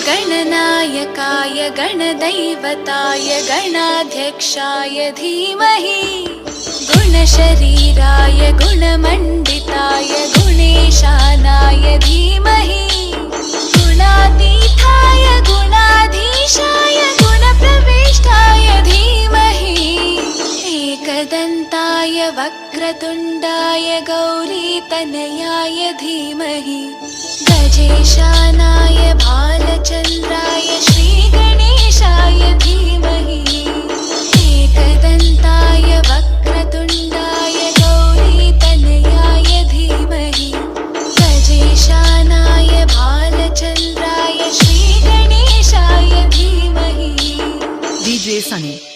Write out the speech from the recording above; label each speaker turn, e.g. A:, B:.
A: गणनायकाय गणदैवताय गणाध्यक्षाय धीमहि गुणशरीराय गुणमण्डिताय गुणेशानाय धीमहि गुणातीताय गुणाधीशाय गुणप्रविष्टाय धीमहि एकदन्ताय वक्रतुण्डाय गौरीतनयाय धीमहि गजेशानाय भालचन्द्राय श्रीगणेशाय धीमहि एकदन्ताय वक्रतुण्डाय गौरीतनयाय धीमहि गजेशानाय भालचन्द्राय श्रीगणेशाय धीमहि।
B: DJ Sunny